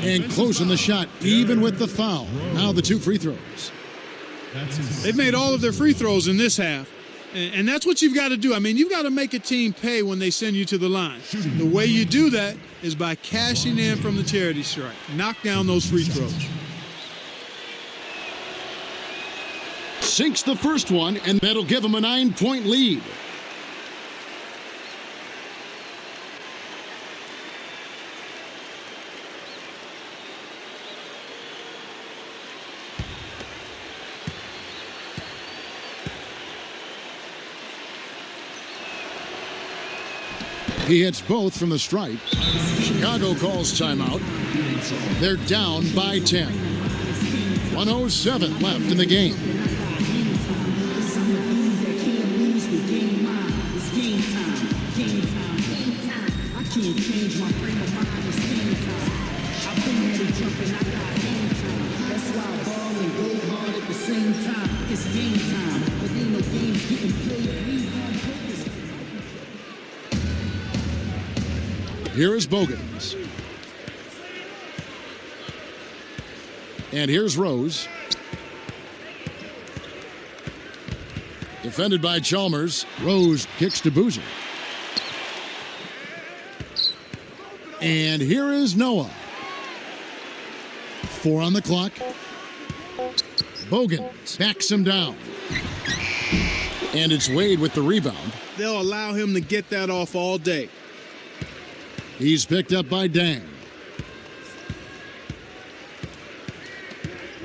And closing the shot, even with the foul. Now the 2 free throws. They've made all of their free throws in this half. And that's what you've got to do. I mean, you've got to make a team pay when they send you to the line. The way you do that is by cashing in from the charity stripe. Knock down those free throws. Sinks the first one, and that'll give him a 9-point lead. He hits both from the stripe. Chicago calls timeout. They're down by 10. 1:07 left in the game. game time. But ain't no games getting played. Leave on purpose. Here is Bogans. And here's Rose. Defended by Chalmers. Rose kicks to Boozer. And here is Noah. 4 on the clock. Bogans backs him down. And it's Wade with the rebound. They'll allow him to get that off all day. He's picked up by Dang.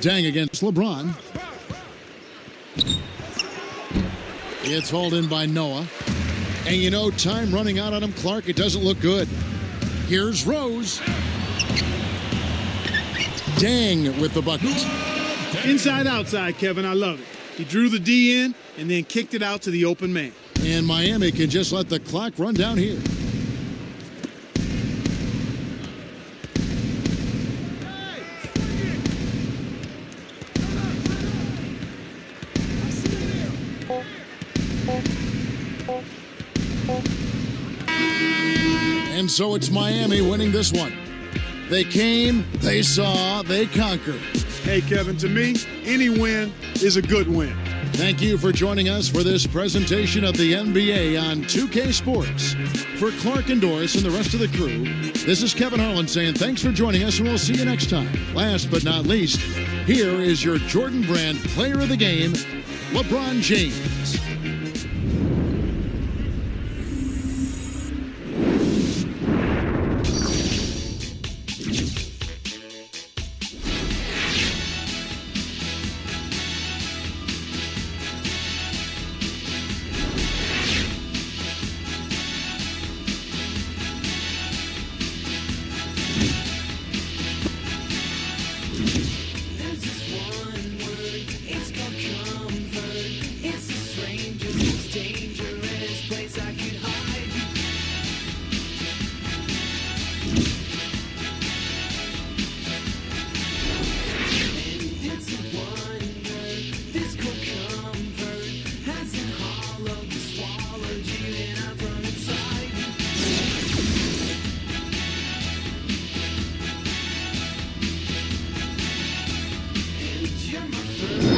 Dang against LeBron. It's hauled in by Noah. And you know, time running out on him, Clark. It doesn't look good. Here's Rose. Dang with the bucket. Inside, outside, Kevin. I love it. He drew the D in and then kicked it out to the open man. And Miami can just let the clock run down here. And so it's Miami winning this one. They came, they saw, they conquered. Hey, Kevin, to me, any win is a good win. Thank you for joining us for this presentation of the NBA on 2K Sports. For Clark and Doris and the rest of the crew, this is Kevin Harlan saying thanks for joining us, and we'll see you next time. Last but not least, here is your Jordan Brand Player of the Game, LeBron James. You're my first.